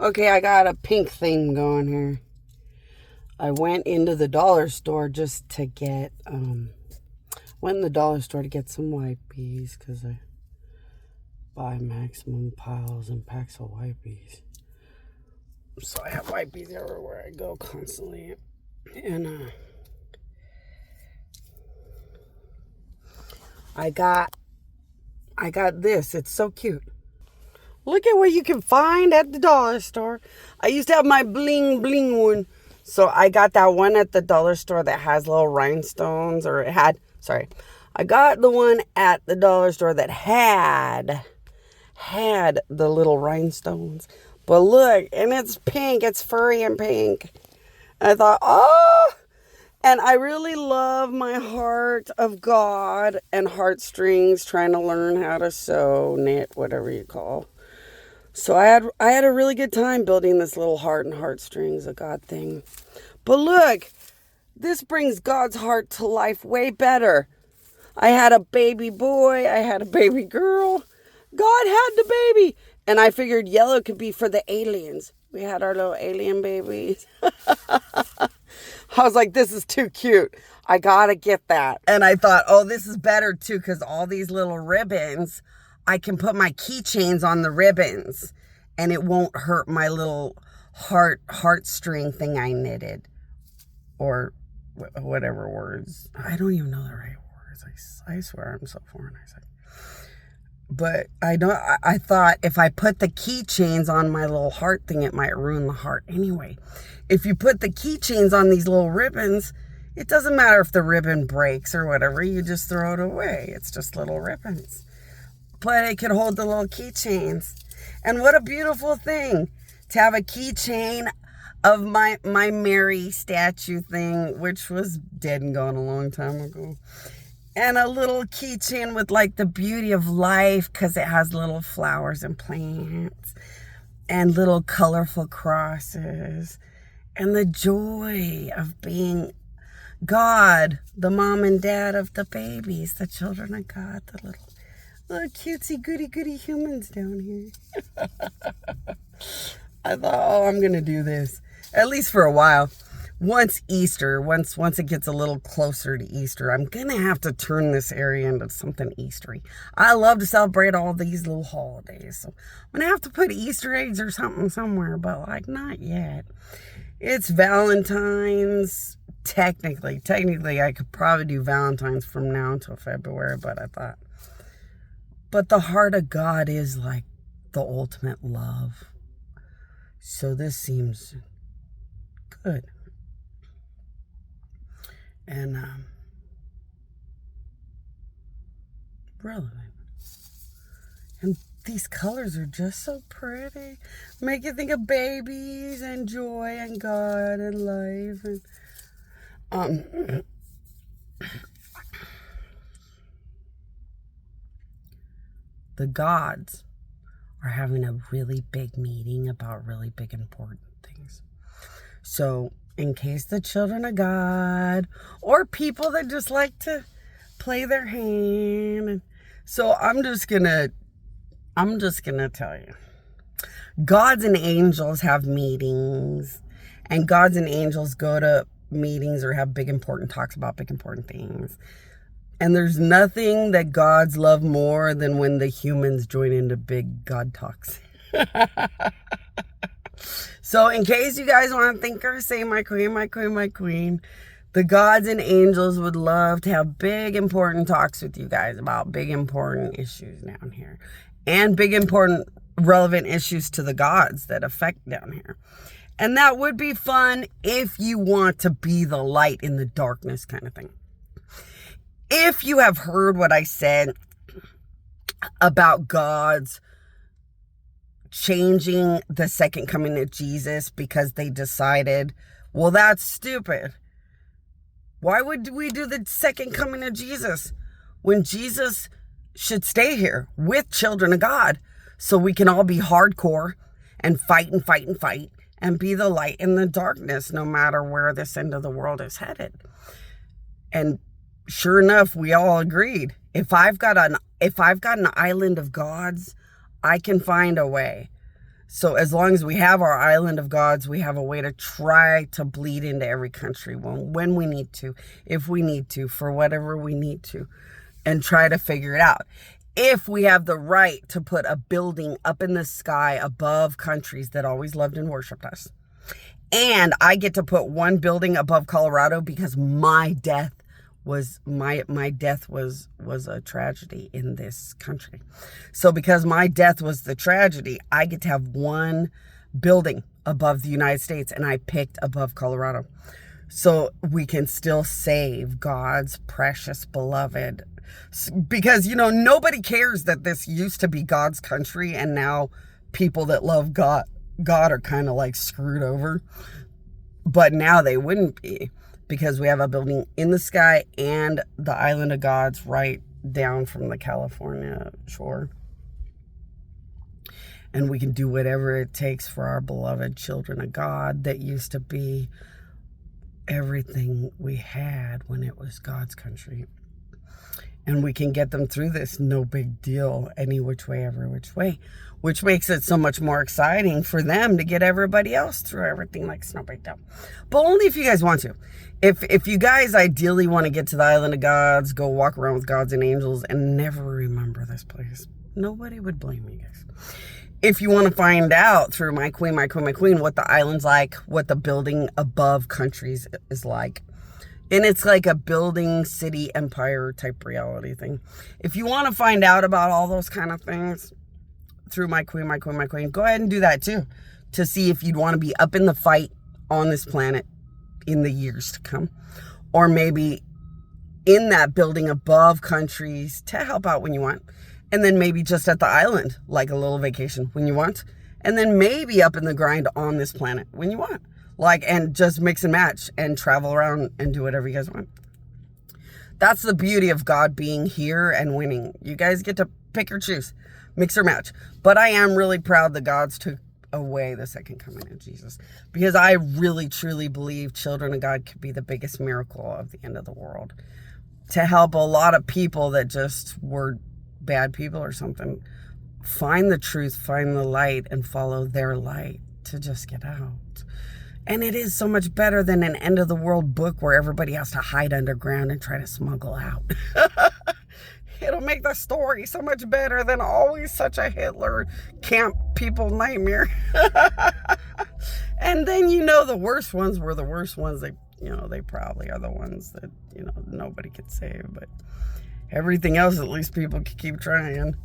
Okay, I got a pink theme going here. I went into the dollar store just to get, went in the dollar store to get some white peas because I buy maximum piles and packs of white peas. So I have white peas everywhere I go constantly. And I got this. It's so cute. Look at what you can find at the dollar store. I used to have my bling bling one. So I got that one at the dollar store that has little rhinestones, or it had, sorry. I got the one at the dollar store that had the little rhinestones. But look, and it's pink. It's furry and pink. And I thought, oh, and I really love my heart of God and heartstrings, trying to learn how to sew, knit, whatever you call. So I had a really good time building this little heart and heartstrings of God thing. But look, this brings God's heart to life way better. I had a baby boy. I had a baby girl. God had the baby. And I figured yellow could be for the aliens. We had our little alien babies. I was like, this is too cute. I gotta get that. And I thought, oh, this is better too, because all these little ribbons, I can put my keychains on the ribbons and it won't hurt my little heartstring thing I knitted. Or whatever words. I don't even know the right words. I swear I'm so foreign. But I thought if I put the keychains on my little heart thing, it might ruin the heart anyway. If you put the keychains on these little ribbons, it doesn't matter if the ribbon breaks or whatever. You just throw it away. It's just little ribbons. But it could hold the little keychains. And what a beautiful thing to have a keychain of my Mary statue thing, which was dead and gone a long time ago. And a little keychain with like the beauty of life, because it has little flowers and plants and little colorful crosses and the joy of being God, the mom and dad of the babies, the children of God, the little cutesy goody humans down here. I thought, oh, I'm going to do this, at least for a while. Once Easter, once it gets a little closer to Easter, I'm going to have to turn this area into something Eastery. I love to celebrate all these little holidays. So I'm going to have to put Easter eggs or something somewhere, but like not yet. It's Valentine's. Technically, I could probably do Valentine's from now until February, but I thought, but the heart of God is like the ultimate love. So this seems good. And relevant. And these colors are just so pretty. Make you think of babies and joy and God and life. And the gods are having a really big meeting about really big important things. So in case the children of God or people that just like to play their hand. So I'm just gonna tell you. Gods and angels have meetings, and gods and angels go to meetings or have big important talks about big important things. And there's nothing that gods love more than when the humans join into big God talks. So in case you guys want to think or say my queen, the gods and angels would love to have big important talks with you guys about big important issues down here. And big important relevant issues to the gods that affect down here. And that would be fun if you want to be the light in the darkness kind of thing. If you have heard what I said about gods changing the second coming of Jesus because they decided, well, that's stupid. Why would we do the second coming of Jesus when Jesus should stay here with children of God so we can all be hardcore and fight and be the light in the darkness no matter where this end of the world is headed? And sure enough, we all agreed. If I've got an island of gods, I can find a way. So as long as we have our island of gods, we have a way to try to bleed into every country when we need to, if we need to, for whatever we need to, and try to figure it out. If we have the right to put a building up in the sky above countries that always loved and worshiped us, and I get to put one building above Colorado because my death was a tragedy in this country. So because my death was the tragedy, I get to have one building above the United States, and I picked above Colorado. So we can still save God's precious beloved. Because, nobody cares that this used to be God's country, and now people that love God are kind of like screwed over. But now they wouldn't be, because we have a building in the sky and the island of gods right down from the California shore. And we can do whatever it takes for our beloved children of God that used to be everything we had when it was God's country. And we can get them through this, no big deal, any which way, every which way, which makes it so much more exciting for them to get everybody else through everything like it's no big deal. But only if you guys want to. If you guys ideally want to get to the island of gods, go walk around with gods and angels and never remember this place, nobody would blame you guys. If you want to find out through my queen, what the island's like, what the building above countries is like, and it's like a building, city, empire type reality thing. If you want to find out about all those kind of things through my queen, go ahead and do that too. To see if you'd want to be up in the fight on this planet in the years to come. Or maybe in that building above countries to help out when you want. And then maybe just at the island, like a little vacation when you want. And then maybe up in the grind on this planet when you want. And just mix and match and travel around and do whatever you guys want. That's the beauty of God being here and winning. You guys get to pick or choose, mix or match. But I am really proud that God's took away the second coming of Jesus, because I really, truly believe children of God could be the biggest miracle of the end of the world. To help a lot of people that just were bad people or something, find the truth, find the light, and follow their light to just get out. And it is so much better than an end of the world book where everybody has to hide underground and try to smuggle out. It'll make the story so much better than always such a Hitler camp people nightmare. And then, the worst ones were the worst ones. They probably are the ones that, nobody could save. But everything else, at least people can keep trying.